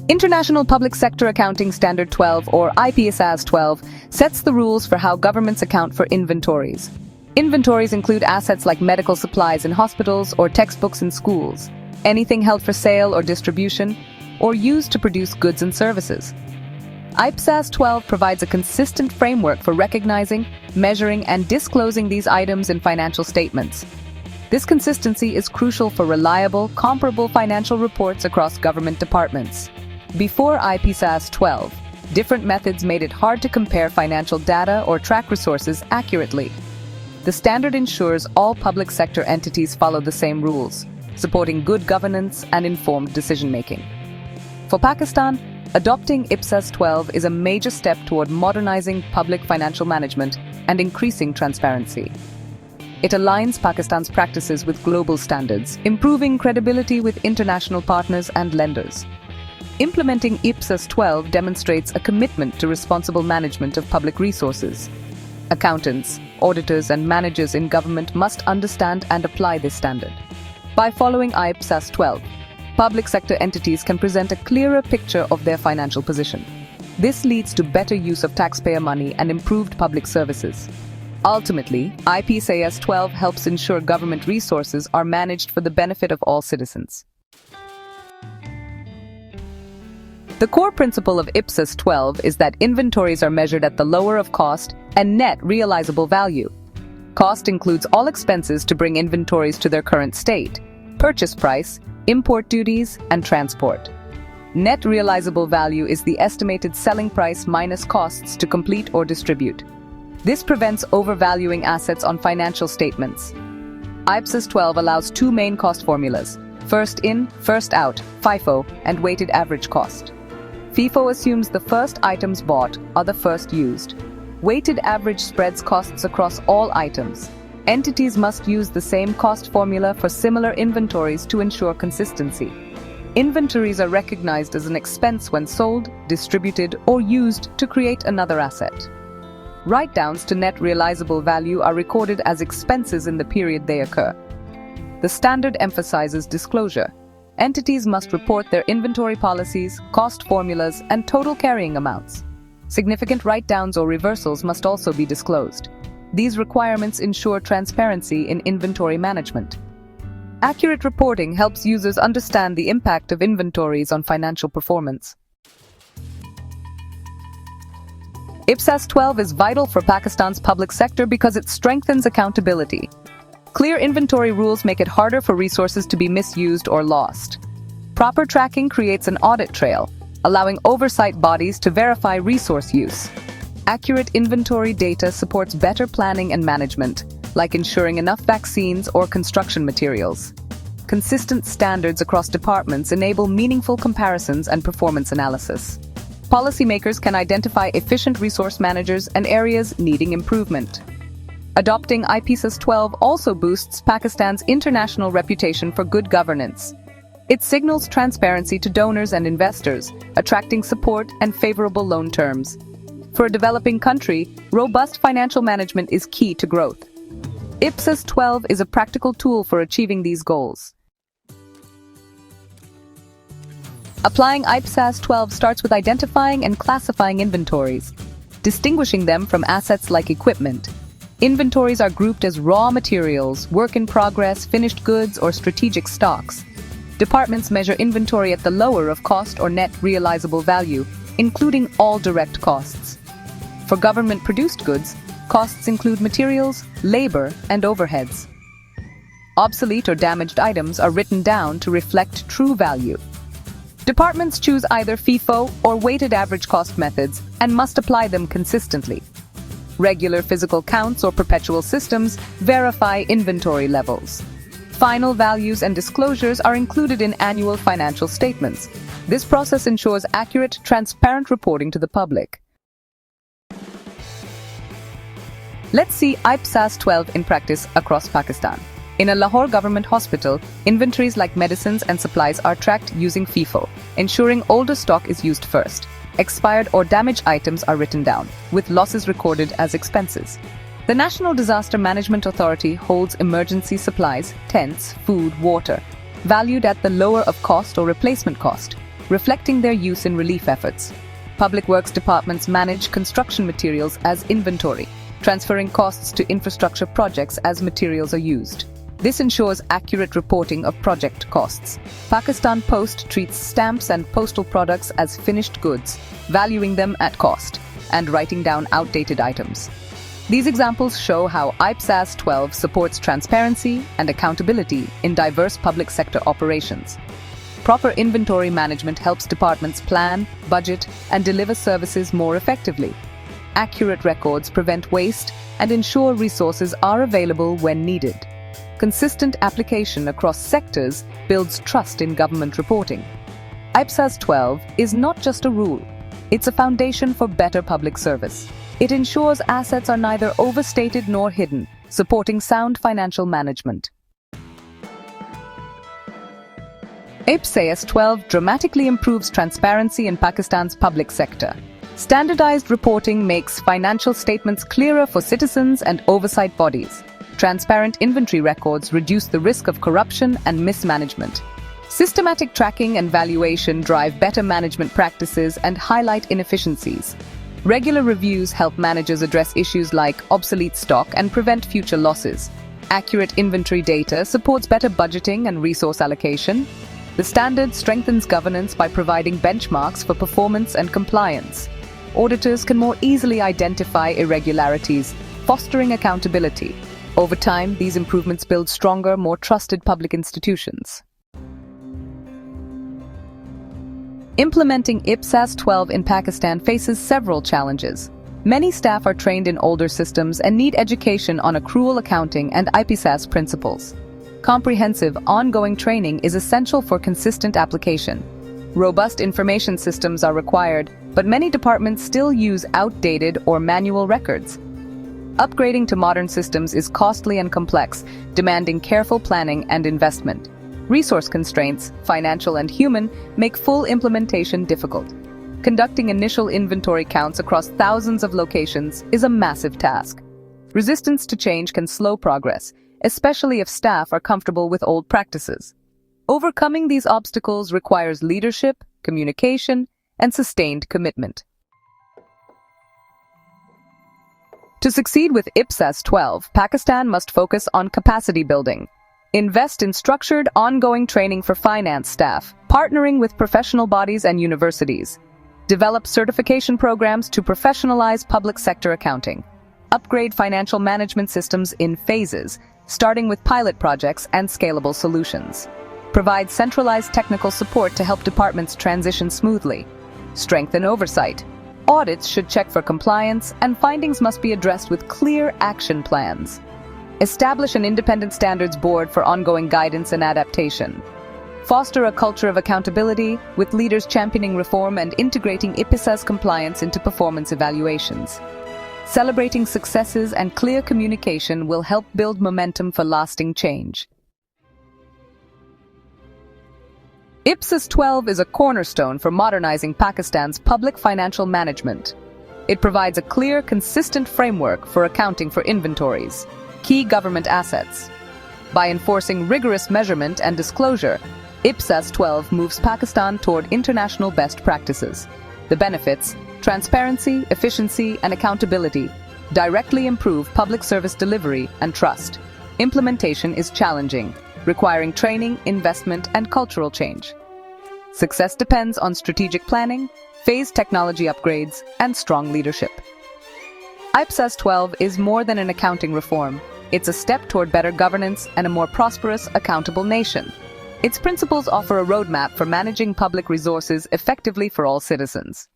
International Public Sector Accounting Standard 12, or Ipsas 12, sets the rules for how governments account for inventories. Inventories include assets like medical supplies in hospitals or textbooks in schools, anything held for sale or distribution, or used to produce goods and services. Ipsas 12 provides a consistent framework for recognizing, measuring, and disclosing these items in financial statements. This consistency is crucial for reliable, comparable financial reports across government departments. Before Ipsas 12, different methods made it hard to compare financial data or track resources accurately. The standard ensures all public sector entities follow the same rules, supporting good governance and informed decision-making. For Pakistan, adopting Ipsas 12 is a major step toward modernizing public financial management and increasing transparency. It aligns Pakistan's practices with global standards, improving credibility with international partners and lenders. Implementing Ipsas 12 demonstrates a commitment to responsible management of public resources. Accountants, auditors, and managers in government must understand and apply this standard. By following Ipsas 12, public sector entities can present a clearer picture of their financial position. This leads to better use of taxpayer money and improved public services. Ultimately, Ipsas 12 helps ensure government resources are managed for the benefit of all citizens. The core principle of Ipsas 12 is that inventories are measured at the lower of cost and net realizable value. Cost includes all expenses to bring inventories to their current state: purchase price, import duties, and transport. Net realizable value is the estimated selling price minus costs to complete or distribute. This prevents overvaluing assets on financial statements. Ipsas 12 allows two main cost formulas: first in, first out, FIFO, and weighted average cost. FIFO assumes the first items bought are the first used. Weighted average spreads costs across all items. Entities must use the same cost formula for similar inventories to ensure consistency. Inventories are recognized as an expense when sold, distributed, or used to create another asset. Write-downs to net realizable value are recorded as expenses in the period they occur. The standard emphasizes disclosure. Entities must report their inventory policies, cost formulas, and total carrying amounts. Significant write-downs or reversals must also be disclosed. These requirements ensure transparency in inventory management. Accurate reporting helps users understand the impact of inventories on financial performance. Ipsas 12 is vital for Pakistan's public sector because it strengthens accountability. Clear inventory rules make it harder for resources to be misused or lost. Proper tracking creates an audit trail, allowing oversight bodies to verify resource use. Accurate inventory data supports better planning and management, like ensuring enough vaccines or construction materials. Consistent standards across departments enable meaningful comparisons and performance analysis. Policymakers can identify efficient resource managers and areas needing improvement. Adopting Ipsas 12 also boosts Pakistan's international reputation for good governance. It signals transparency to donors and investors, attracting support and favorable loan terms. For a developing country, robust financial management is key to growth. Ipsas 12 is a practical tool for achieving these goals. Applying Ipsas 12 starts with identifying and classifying inventories, distinguishing them from assets like equipment. Inventories are grouped as raw materials, work in progress, finished goods, or strategic stocks. Departments measure inventory at the lower of cost or net realizable value, including all direct costs. For government-produced goods, costs include materials, labor, and overheads. Obsolete or damaged items are written down to reflect true value. Departments choose either FIFO or weighted average cost methods and must apply them consistently. Regular physical counts or perpetual systems verify inventory levels. Final values and disclosures are included in annual financial statements. This process ensures accurate, transparent reporting to the public. Let's see Ipsas 12 in practice across Pakistan. In a Lahore government hospital, inventories like medicines and supplies are tracked using FIFO, ensuring older stock is used first. Expired or damaged items are written down, with losses recorded as expenses. The National Disaster Management Authority holds emergency supplies, tents, food, water, valued at the lower of cost or replacement cost. reflecting their use in relief efforts. Public works departments manage construction materials as inventory, transferring costs to infrastructure projects as materials are used. This ensures accurate reporting of project costs. Pakistan Post treats stamps and postal products as finished goods, valuing them at cost, and writing down outdated items. These examples show how Ipsas 12 supports transparency and accountability in diverse public sector operations. Proper inventory management helps departments plan, budget, and deliver services more effectively. Accurate records prevent waste and ensure resources are available when needed. Consistent application across sectors builds trust in government reporting. Ipsas 12 is not just a rule, it's a foundation for better public service. It ensures assets are neither overstated nor hidden, supporting sound financial management. Ipsas 12 dramatically improves transparency in Pakistan's public sector. Standardized reporting makes financial statements clearer for citizens and oversight bodies. Transparent inventory records reduce the risk of corruption and mismanagement. Systematic tracking and valuation drive better management practices and highlight inefficiencies. Regular reviews help managers address issues like obsolete stock and prevent future losses. Accurate inventory data supports better budgeting and resource allocation. The standard strengthens governance by providing benchmarks for performance and compliance. Auditors can more easily identify irregularities, fostering accountability. Over time, these improvements build stronger, more trusted public institutions. Implementing Ipsas 12 in Pakistan faces several challenges. Many staff are trained in older systems and need education on accrual accounting and Ipsas principles. Comprehensive, ongoing training is essential for consistent application. Robust information systems are required, but many departments still use outdated or manual records. Upgrading to modern systems is costly and complex, demanding careful planning and investment. Resource constraints, financial and human, make full implementation difficult. Conducting initial inventory counts across thousands of locations is a massive task. Resistance to change can slow progress, especially if staff are comfortable with old practices. Overcoming these obstacles requires leadership, communication, and sustained commitment. To succeed with Ipsas 12, Pakistan must focus on capacity building. Invest in structured, ongoing training for finance staff, partnering with professional bodies and universities. Develop certification programs to professionalize public sector accounting. Upgrade financial management systems in phases, starting with pilot projects and scalable solutions. Provide centralized technical support to help departments transition smoothly. Strengthen oversight. Audits should check for compliance, and findings must be addressed with clear action plans. Establish an independent standards board for ongoing guidance and adaptation. Foster a culture of accountability, with leaders championing reform and integrating Ipsas compliance into performance evaluations. Celebrating successes and clear communication will help build momentum for lasting change. Ipsas 12 is a cornerstone for modernizing Pakistan's public financial management. It provides a clear, consistent framework for accounting for inventories, key government assets. By enforcing rigorous measurement and disclosure, Ipsas 12 moves Pakistan toward international best practices. The benefits, transparency, efficiency, and accountability, directly improve public service delivery and trust. Implementation is challenging, requiring training, investment, and cultural change. Success depends on strategic planning, phased technology upgrades, and strong leadership. Ipsas 12 is more than an accounting reform. It's a step toward better governance and a more prosperous, accountable nation. Its principles offer a roadmap for managing public resources effectively for all citizens.